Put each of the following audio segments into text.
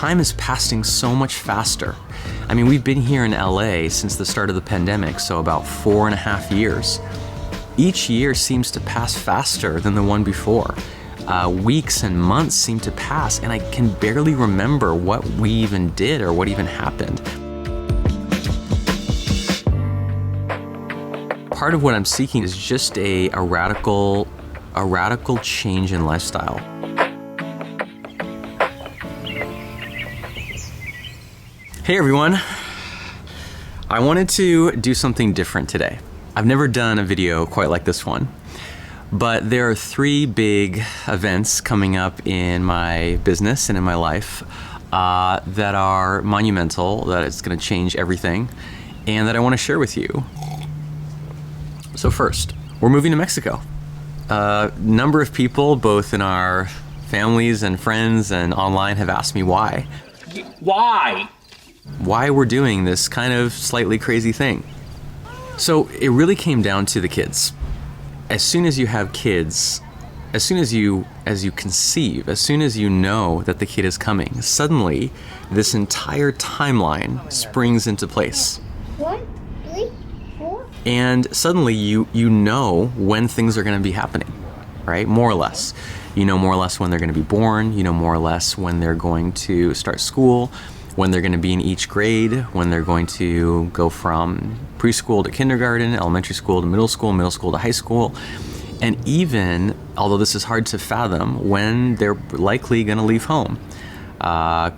time is passing so much faster. I mean, we've been here in LA since the start of the pandemic, so about 4.5 years. Each year seems to pass faster than the one before. Weeks and months seem to pass, and I can barely remember what we even did or what even happened. Part of what I'm seeking is just a radical change in lifestyle. Hey everyone, I wanted to do something different today. I've never done a video quite like this one, but there are 3 big events coming up in my business and in my life that are monumental, that it's gonna change everything, and that I wanna share with you. So first, we're moving to Mexico. A number of people, both in our families and friends and online, have asked me why. Why we're doing this kind of slightly crazy thing. So it really came down to the kids. As soon as you have kids, as soon as you conceive, as soon as you know that the kid is coming, suddenly this entire timeline springs into place. 1, 3, 4. And suddenly you know when things are going to be happening, right? More or less. You know more or less when they're going to be born. You know more or less when they're going to start school, when they're going to be in each grade, when they're going to go from preschool to kindergarten, elementary school to middle school to high school, and even, although this is hard to fathom, when they're likely going to leave home.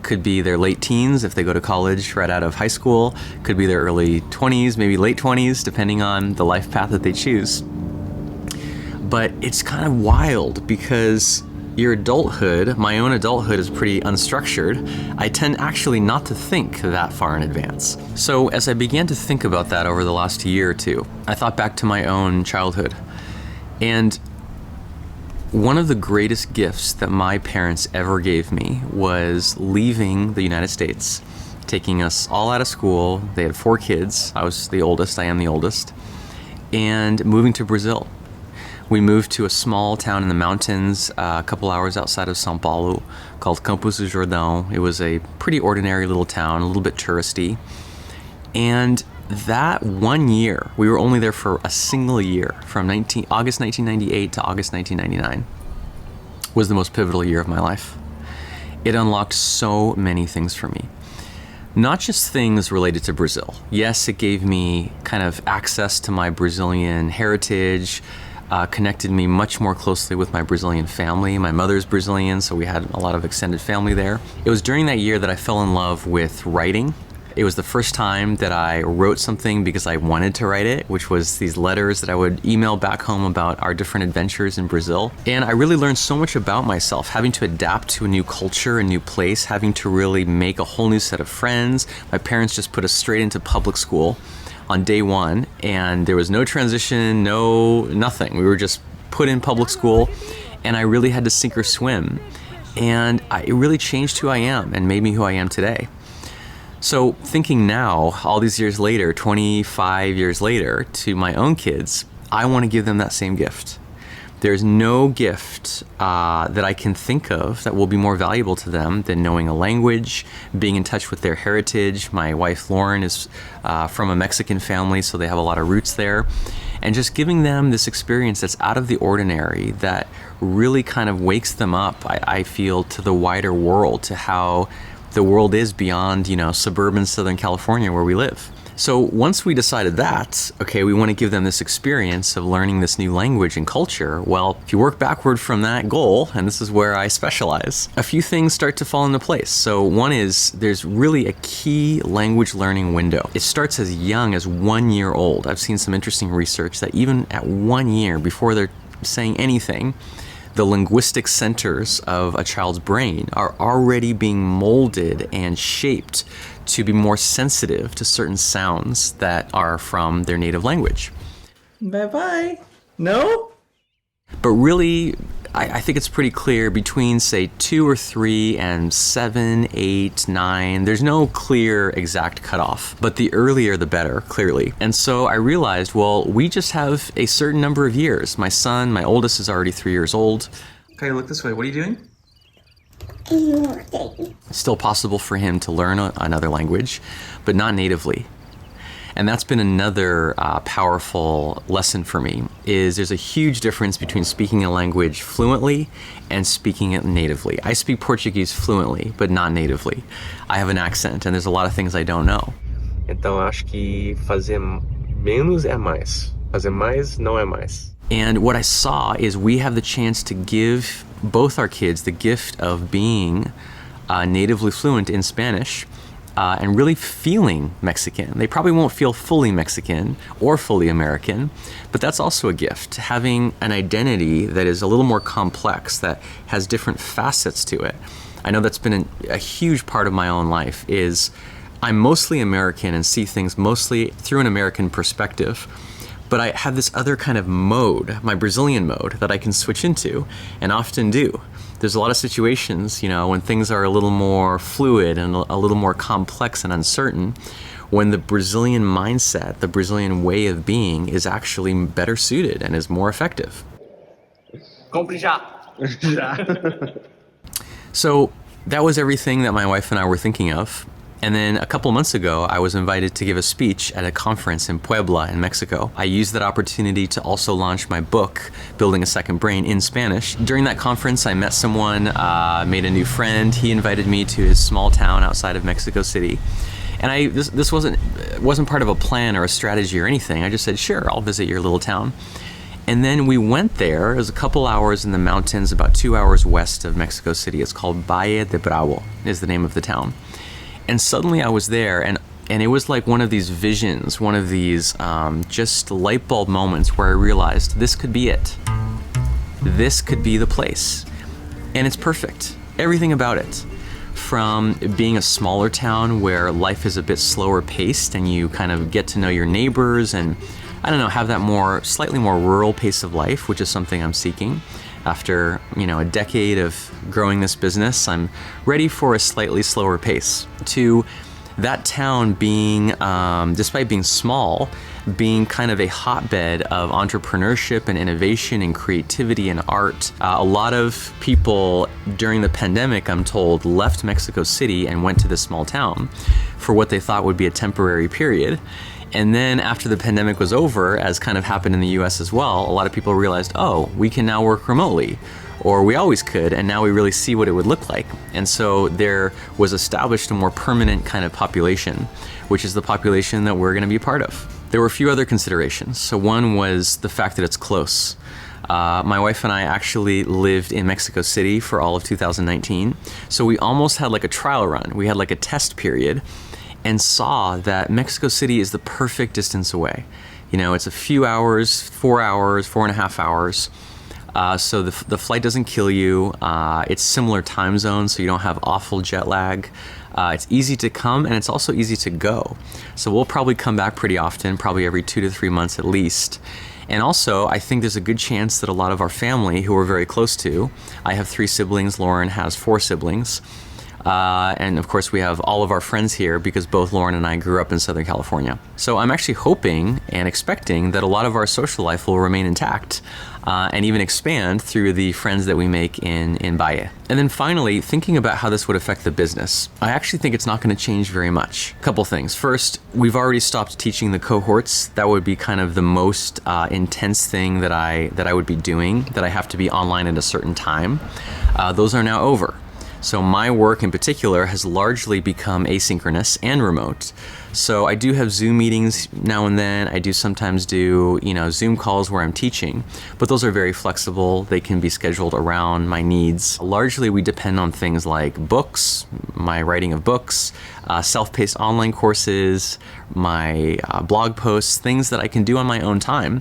Could be their late teens if they go to college right out of high school, could be their early 20s, maybe late 20s, depending on the life path that they choose. But it's kind of wild because your adulthood, my own adulthood, is pretty unstructured. I tend actually not to think that far in advance. So as I began to think about that over the last year or two, I thought back to my own childhood. And one of the greatest gifts that my parents ever gave me was leaving the United States, taking us all out of school. They had 4 kids. I was the oldest, I am the oldest, and moving to Brazil. We moved to a small town in the mountains, a couple hours outside of São Paulo, called Campos do Jordão. It was a pretty ordinary little town, a little bit touristy. And that one year, we were only there for a single year, from August 1998 to August 1999, was the most pivotal year of my life. It unlocked so many things for me. Not just things related to Brazil. Yes, it gave me kind of access to my Brazilian heritage, connected me much more closely with my Brazilian family. My mother's Brazilian, so we had a lot of extended family there. It was during that year that I fell in love with writing. It was the first time that I wrote something because I wanted to write it, which was these letters that I would email back home about our different adventures in Brazil. And I really learned so much about myself, having to adapt to a new culture, a new place, having to really make a whole new set of friends. My parents just put us straight into public school on day 1, and there was no transition, nothing. We were just put in public school, and I really had to sink or swim. And it really changed who I am and made me who I am today. So thinking now, all these years later, 25 years later, to my own kids, I want to give them that same gift. There's no gift that I can think of that will be more valuable to them than knowing a language, being in touch with their heritage. My wife, Lauren, is from a Mexican family, so they have a lot of roots there. And just giving them this experience that's out of the ordinary, that really kind of wakes them up, I feel, to the wider world, to how the world is beyond, suburban Southern California where we live. So once we decided that, okay, we want to give them this experience of learning this new language and culture, well, if you work backward from that goal, and this is where I specialize, a few things start to fall into place. So one is there's really a key language learning window. It starts as young as 1 year old. I've seen some interesting research that even at 1 year, before they're saying anything, the linguistic centers of a child's brain are already being molded and shaped to be more sensitive to certain sounds that are from their native language. Bye-bye. No? But really, I think it's pretty clear between, say, 2 or 3 and 7, 8, 9, there's no clear exact cutoff. But the earlier, the better, clearly. And so I realized, well, we just have a certain number of years. My son, my oldest, is already 3 years old. Okay, look this way. What are you doing? Norte. It's still possible for him to learn another language, but not natively. And that's been another powerful lesson for me, is there's a huge difference between speaking a language fluently and speaking it natively. I speak Portuguese fluently, but not natively. I have an accent, and there's a lot of things I don't know. Então acho que fazer menos é mais. Fazer mais não é mais. And what I saw is we have the chance to give both our kids the gift of being natively fluent in Spanish and really feeling Mexican. They probably won't feel fully Mexican or fully American, but that's also a gift. Having an identity that is a little more complex, that has different facets to it. I know that's been a huge part of my own life, is I'm mostly American and see things mostly through an American perspective. But I have this other kind of mode, my Brazilian mode, that I can switch into, and often do. There's a lot of situations, when things are a little more fluid and a little more complex and uncertain, when the Brazilian mindset, the Brazilian way of being is actually better suited and is more effective. Compre já! Já! So that was everything that my wife and I were thinking of. And then a couple months ago, I was invited to give a speech at a conference in Puebla in Mexico. I used that opportunity to also launch my book, Building a Second Brain, in Spanish. During that conference, I met someone, made a new friend. He invited me to his small town outside of Mexico City. And this wasn't part of a plan or a strategy or anything. I just said, sure, I'll visit your little town. And then we went there. It was a couple hours in the mountains, about 2 hours west of Mexico City. It's called Valle de Bravo, is the name of the town. And suddenly I was there, and it was like one of these visions, one of these just light bulb moments where I realized this could be it. This could be the place. And it's perfect. Everything about it. From being a smaller town where life is a bit slower paced and you kind of get to know your neighbors and, have that slightly more rural pace of life, which is something I'm seeking. After, a decade of growing this business, I'm ready for a slightly slower pace. To that town being, despite being small, being kind of a hotbed of entrepreneurship and innovation and creativity and art. A lot of people during the pandemic, I'm told, left Mexico City and went to this small town for what they thought would be a temporary period. And then after the pandemic was over, as kind of happened in the US as well, a lot of people realized, oh, we can now work remotely, or we always could, and now we really see what it would look like. And so there was established a more permanent kind of population, which is the population that we're going to be a part of. There were a few other considerations. So one was the fact that it's close. My wife and I actually lived in Mexico City for all of 2019. So we almost had like a trial run. We had like a test period, and saw that Mexico City is the perfect distance away. It's a few hours, 4 hours, 4.5 hours. So the flight doesn't kill you. It's similar time zones, so you don't have awful jet lag. It's easy to come, and it's also easy to go. So we'll probably come back pretty often, probably every 2 to 3 months at least. And also, I think there's a good chance that a lot of our family, who we're very close to, I have 3 siblings, Lauren has 4 siblings, and of course we have all of our friends here because both Lauren and I grew up in Southern California. So I'm actually hoping and expecting that a lot of our social life will remain intact and even expand through the friends that we make in Valle. And then finally, thinking about how this would affect the business, I actually think it's not going to change very much. A couple things. First, we've already stopped teaching the cohorts. That would be kind of the most intense thing that I would be doing, that I have to be online at a certain time. Those are now over. So my work in particular has largely become asynchronous and remote. So I do have Zoom meetings now and then. I do sometimes do, Zoom calls where I'm teaching, but those are very flexible. They can be scheduled around my needs. Largely we depend on things like books, my writing of books, self-paced online courses, my blog posts, things that I can do on my own time.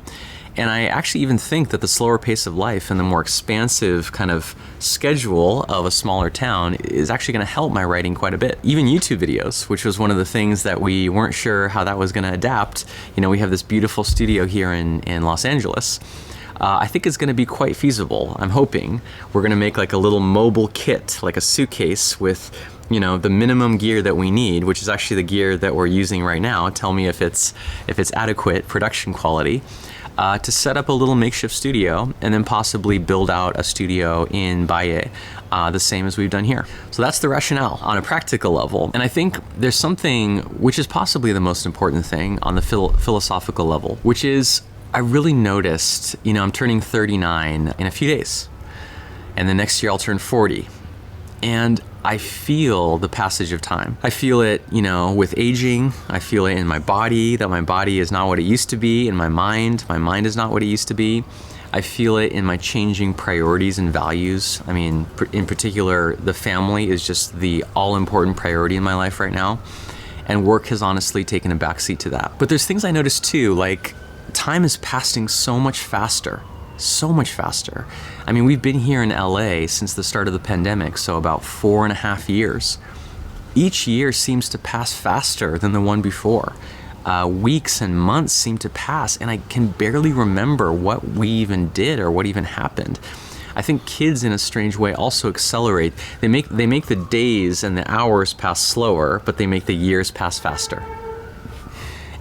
And I actually even think that the slower pace of life and the more expansive kind of schedule of a smaller town is actually going to help my writing quite a bit. Even YouTube videos, which was one of the things that we weren't sure how that was going to adapt. We have this beautiful studio here in Los Angeles. I think it's going to be quite feasible. I'm hoping we're going to make like a little mobile kit, like a suitcase with the minimum gear that we need, which is actually the gear that we're using right now. Tell me if it's adequate production quality. to set up a little makeshift studio and then possibly build out a studio in Baye, the same as we've done here. So that's the rationale on a practical level. And I think there's something which is possibly the most important thing on the philosophical level, which is I really noticed, I'm turning 39 in a few days. And the next year I'll turn 40. And I feel the passage of time. I feel it, with aging. I feel it in my body, that my body is not what it used to be. In my mind is not what it used to be. I feel it in my changing priorities and values. I mean, in particular, the family is just the all-important priority in my life right now. And work has honestly taken a backseat to that. But there's things I noticed too, like time is passing so much faster. So much faster. I mean, we've been here in LA since the start of the pandemic, so about 4.5 years. Each year seems to pass faster than the one before. Weeks and months seem to pass, and I can barely remember what we even did or what even happened. I think kids, in a strange way, also accelerate. They make the days and the hours pass slower, but they make the years pass faster.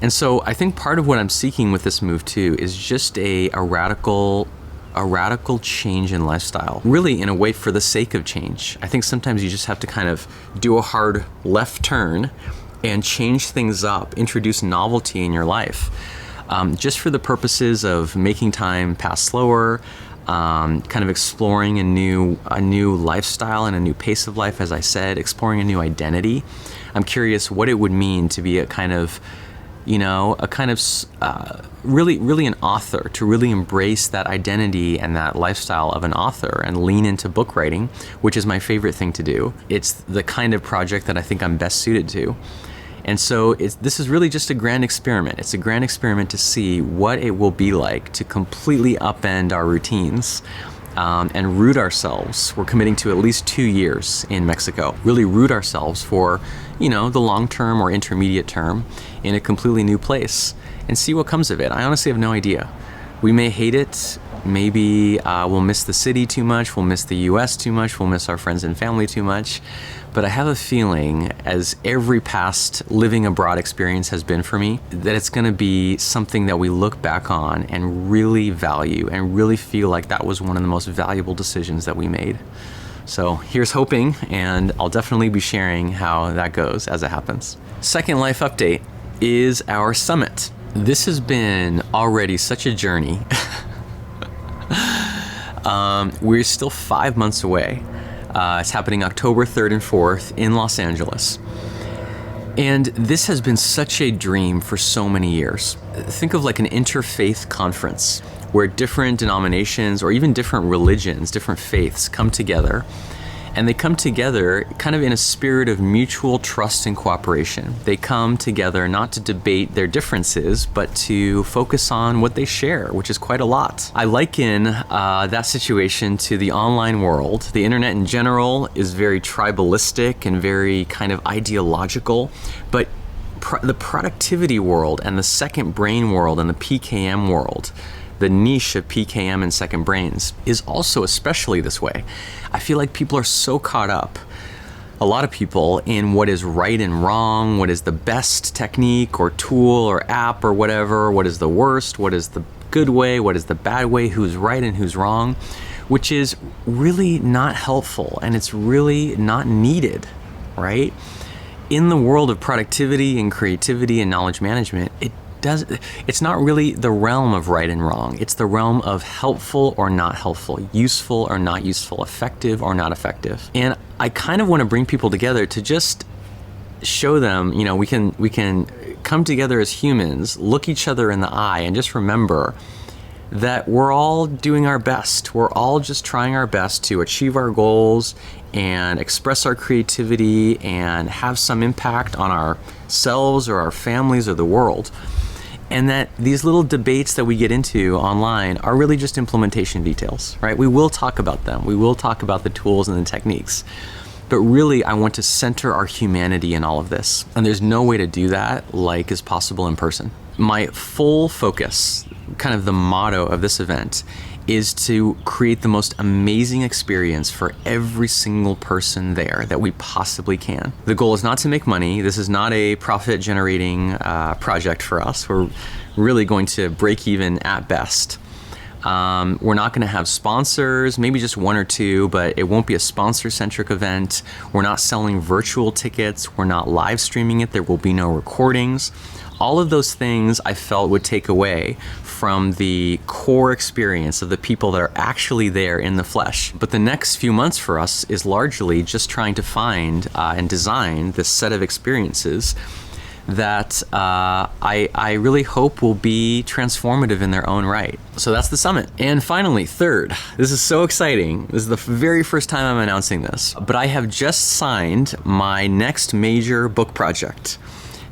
And so I think part of what I'm seeking with this move too is just a radical change in lifestyle, really in a way for the sake of change. I think sometimes you just have to kind of do a hard left turn and change things up, introduce novelty in your life, just for the purposes of making time pass slower, kind of exploring a new lifestyle and a new pace of life, as I said, exploring a new identity. I'm curious what it would mean to be really an author, to really embrace that identity and that lifestyle of an author and lean into book writing, which is my favorite thing to do. It's the kind of project that I think I'm best suited to. And so this is really just a grand experiment. It's a grand experiment to see what it will be like to completely upend our routines and root ourselves. We're committing to at least 2 years in Mexico. Really root ourselves for, the long term or intermediate term in a completely new place and see what comes of it. I honestly have no idea. We may hate it. Maybe we'll miss the city too much. We'll miss the US too much. We'll miss our friends and family too much. But I have a feeling, as every past living abroad experience has been for me, that it's going to be something that we look back on and really value and really feel like that was one of the most valuable decisions that we made. So here's hoping, and I'll definitely be sharing how that goes as it happens. Second life update is our summit. This has been already such a journey. We're still 5 months away. It's happening October 3rd and 4th in Los Angeles. And this has been such a dream for so many years. Think of like an interfaith conference where different denominations or even different religions, different faiths come together. And they come together kind of in a spirit of mutual trust and cooperation. They come together not to debate their differences, but to focus on what they share, which is quite a lot. I liken that situation to the online world. The internet in general is very tribalistic and very kind of ideological, but the productivity world and the second brain world and the PKM world, the niche of PKM and second brains, is also especially this way. I feel like people are so caught up, a lot of people, in what is right and wrong, what is the best technique or tool or app or whatever, what is the worst, what is the good way, what is the bad way, who's right and who's wrong, which is really not helpful and it's really not needed, right? In the world of productivity and creativity and knowledge management, it's not really the realm of right and wrong. It's the realm of helpful or not helpful, useful or not useful, effective or not effective. And I kind of want to bring people together to just show them, we can come together as humans, look each other in the eye, and just remember that we're all doing our best. We're all just trying our best to achieve our goals and express our creativity and have some impact on ourselves or our families or the world. And that these little debates that we get into online are really just implementation details, right? We will talk about them. We will talk about the tools and the techniques. But really, I want to center our humanity in all of this. And there's no way to do that like is possible in person. My full focus, kind of the motto of this event, is to create the most amazing experience for every single person there that we possibly can. The goal is not to make money. This is not a profit generating project for us. We're really going to break even at best. We're not going to have sponsors, maybe just one or two, but it won't be a sponsor-centric event. We're not selling virtual tickets. We're not live streaming it. There will be no recordings. All of those things I felt would take away from the core experience of the people that are actually there in the flesh. But the next few months for us is largely just trying to find and design this set of experiences that I really hope will be transformative in their own right. So that's the summit. And finally, third, this is so exciting. This is the very first time I'm announcing this, but I have just signed my next major book project.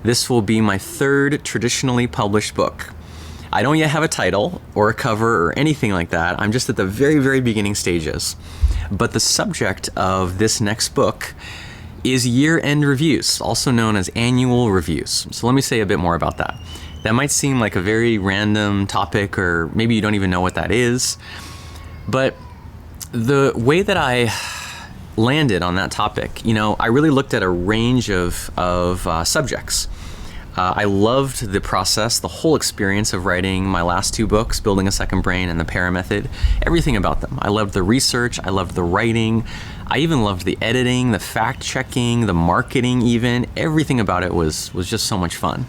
This will be my third traditionally published book. I don't yet have a title or a cover or anything like that. I'm just at the very, very beginning stages. But the subject of this next book is year-end reviews, also known as annual reviews. So let me say a bit more about that. That might seem like a very random topic, or maybe you don't even know what that is. But the way that I landed on that topic, I really looked at a range of subjects. I loved the process, the whole experience of writing my last two books, Building a Second Brain and The Para Method, everything about them. I loved the research, I loved the writing, I even loved the editing, the fact-checking, the marketing even. Everything about it was just so much fun.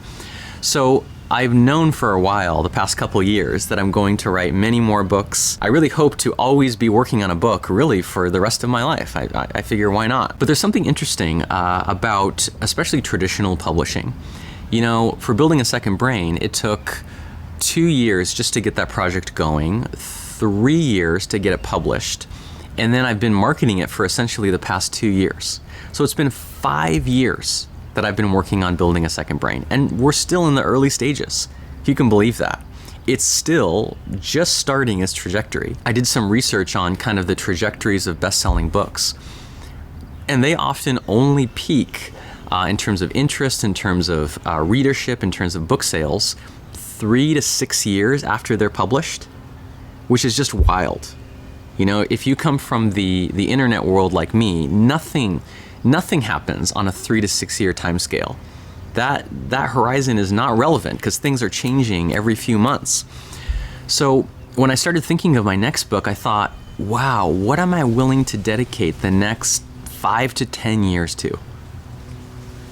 So I've known for a while, the past couple years, that I'm going to write many more books. I really hope to always be working on a book, really, for the rest of my life. I figure, why not? But there's something interesting about especially traditional publishing. For Building a Second Brain, it took 2 years just to get that project going, 3 years to get it published, and then I've been marketing it for essentially the past 2 years. So it's been 5 years that I've been working on Building a Second Brain, and we're still in the early stages, if you can believe that. It's still just starting its trajectory. I did some research on kind of the trajectories of best-selling books, and they often only peak in terms of interest, in terms of readership, in terms of book sales, 3 to 6 years after they're published, which is just wild. If you come from the internet world like me, nothing happens on a 3 to 6 year time scale. That horizon is not relevant because things are changing every few months. So when I started thinking of my next book, I thought, wow, what am I willing to dedicate the next 5 to 10 years to?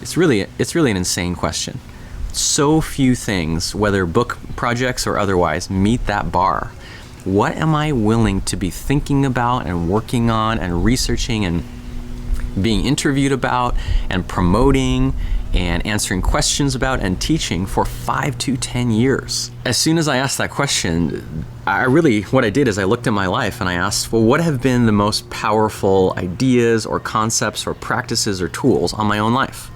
It's really an insane question. So few things, whether book projects or otherwise, meet that bar. What am I willing to be thinking about and working on and researching and being interviewed about and promoting and answering questions about and teaching for 5 to 10 years? As soon as I asked that question, what I did is I looked at my life and I asked, well, what have been the most powerful ideas or concepts or practices or tools on my own life?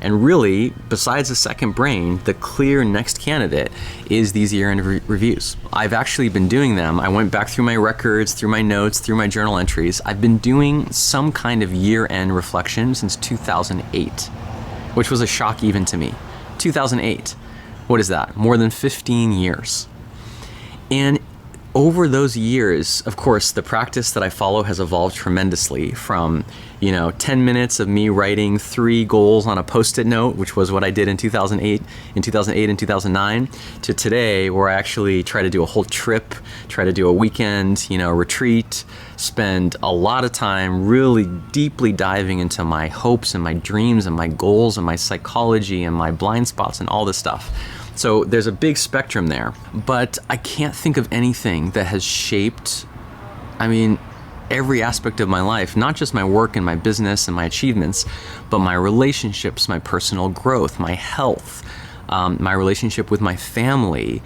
And really, besides the second brain, the clear next candidate is these year-end reviews. I've actually been doing them. I went back through my records, through my notes, through my journal entries. I've been doing some kind of year-end reflection since 2008, which was a shock even to me. 2008. What is that? More than 15 years. And over those years, of course, the practice that I follow has evolved tremendously from, 10 minutes of me writing 3 goals on a Post-it note, which was what I did in 2008 and 2009, to today, where I actually try to do a whole trip, try to do a weekend, retreat, spend a lot of time really deeply diving into my hopes and my dreams and my goals and my psychology and my blind spots and all this stuff. So there's a big spectrum there, but I can't think of anything that has shaped, every aspect of my life, not just my work and my business and my achievements, but my relationships, my personal growth, my health, my relationship with my family,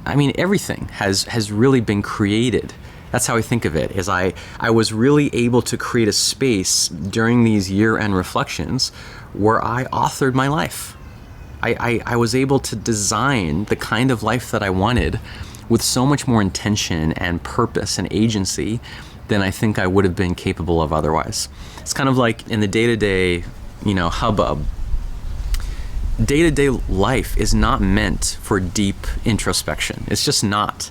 everything has really been created. That's how I think of it, is I was really able to create a space during these year-end reflections where I authored my life. I was able to design the kind of life that I wanted with so much more intention and purpose and agency than I think I would have been capable of otherwise. It's kind of like in the day-to-day, hubbub. Day-to-day life is not meant for deep introspection. It's just not.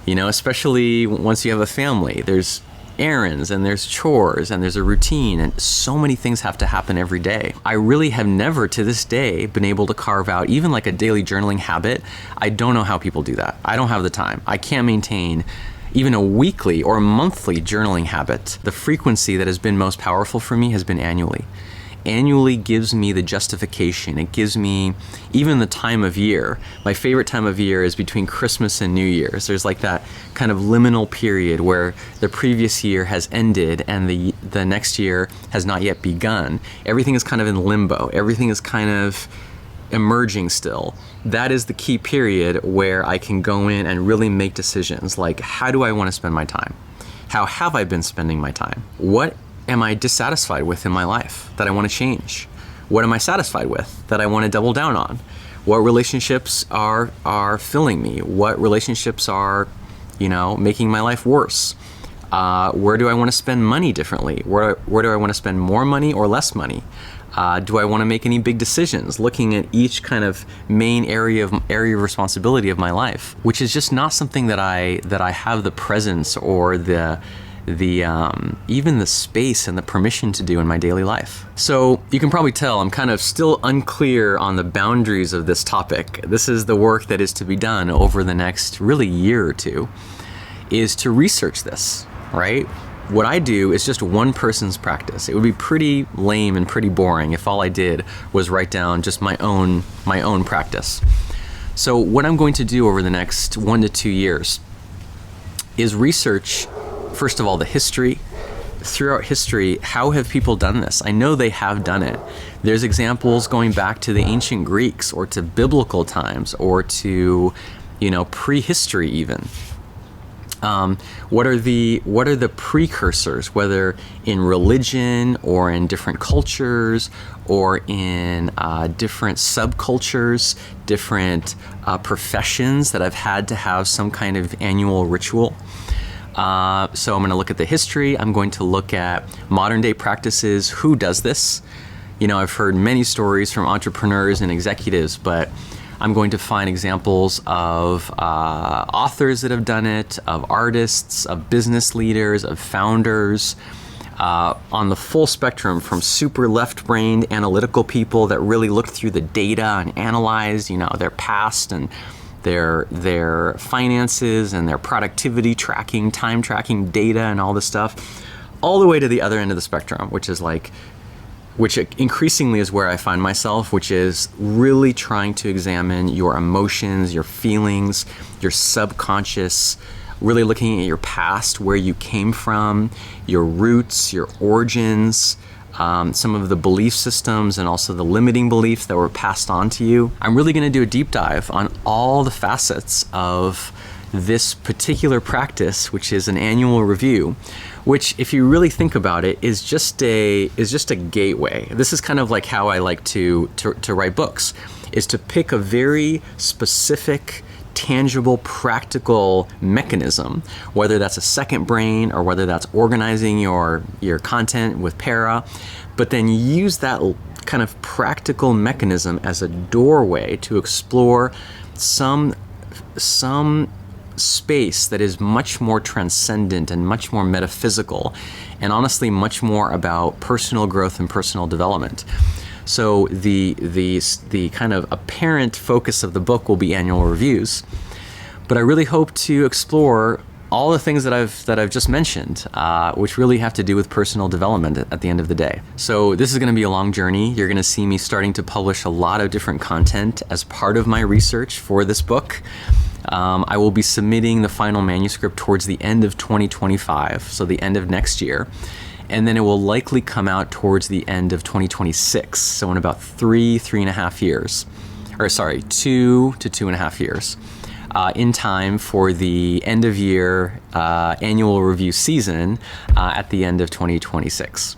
You know, especially once you have a family, there's errands and there's chores and there's a routine, and so many things have to happen every day. I really have never to this day been able to carve out even like a daily journaling habit. I don't know how people do that. I don't have the time. I can't maintain even a weekly or monthly journaling habit. The frequency that has been most powerful for me has been annually. Annually gives me the justification. It gives me even the time of year. My favorite time of year is between Christmas and New Year's. There's like that kind of liminal period where the previous year has ended and the next year has not yet begun. Everything is kind of in limbo. Everything is kind of emerging still. That is the key period where I can go in and really make decisions like, how do I want to spend my time? How have I been spending my time? What am I dissatisfied with in my life that I want to change? What am I satisfied with that I want to double down on? What relationships are filling me? What relationships are, making my life worse? Where do I want to spend money differently? Where do I want to spend more money or less money? Do I want to make any big decisions? Looking at each kind of main area of responsibility of my life, which is just not something that I have the presence or the even the space and the permission to do in my daily life. So you can probably tell I'm kind of still unclear on the boundaries of this topic. This is the work that is to be done over the next really year or two, is to research this, right? What I do is just one person's practice. It would be pretty lame and pretty boring if all I did was write down just my own practice. So what I'm going to do over the next 1 to 2 years is research, first of all, the history. Throughout history, how have people done this? I know they have done it. There's examples going back to the ancient Greeks or to biblical times or to, prehistory even. What are the precursors, whether in religion or in different cultures or in different subcultures, different professions that have had to have some kind of annual ritual? So I'm going to look at the history. I'm going to look at modern day practices. Who does this? I've heard many stories from entrepreneurs and executives, but I'm going to find examples of authors that have done it, of artists, of business leaders, of founders, on the full spectrum, from super left-brained analytical people that really looked through the data and analyzed, their past and their finances and their productivity tracking, time tracking data and all this stuff, all the way to the other end of the spectrum, which increasingly is where I find myself, which is really trying to examine your emotions, your feelings, your subconscious, really looking at your past, where you came from, your roots, your origins, some of the belief systems and also the limiting beliefs that were passed on to you. I'm really going to do a deep dive on all the facets of this particular practice, which is an annual review, which, if you really think about it, is just a gateway. This is kind of like how I like to write books, is to pick a very specific, tangible, practical mechanism, whether that's a second brain or whether that's organizing your content with Para, but then use that kind of practical mechanism as a doorway to explore some space that is much more transcendent and much more metaphysical, and honestly much more about personal growth and personal development. So the kind of apparent focus of the book will be annual reviews, but I really hope to explore all the things that I've just mentioned, which really have to do with personal development at the end of the day. So this is going to be a long journey. You're going to see me starting to publish a lot of different content as part of my research for this book. I will be submitting the final manuscript towards the end of 2025, so the end of next year. And then it will likely come out towards the end of 2026, so in about 3.5 years. 2 to 2.5 years. In time for the end of year annual review season at the end of 2026.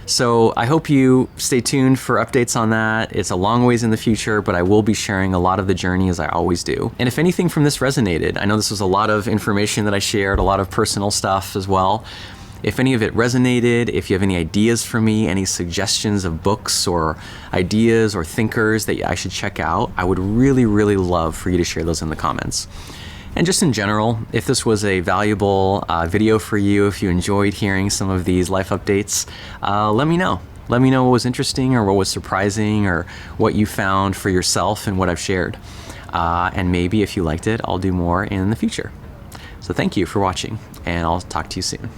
So I hope you stay tuned for updates on that. It's a long ways in the future, but I will be sharing a lot of the journey as I always do. And if anything from this resonated, I know this was a lot of information that I shared, a lot of personal stuff as well. If any of it resonated, if you have any ideas for me, any suggestions of books or ideas or thinkers that I should check out, I would really, really love for you to share those in the comments. And just in general, if this was a valuable video for you, if you enjoyed hearing some of these life updates, let me know. Let me know what was interesting or what was surprising or what you found for yourself and what I've shared. And maybe if you liked it, I'll do more in the future. So thank you for watching, and I'll talk to you soon.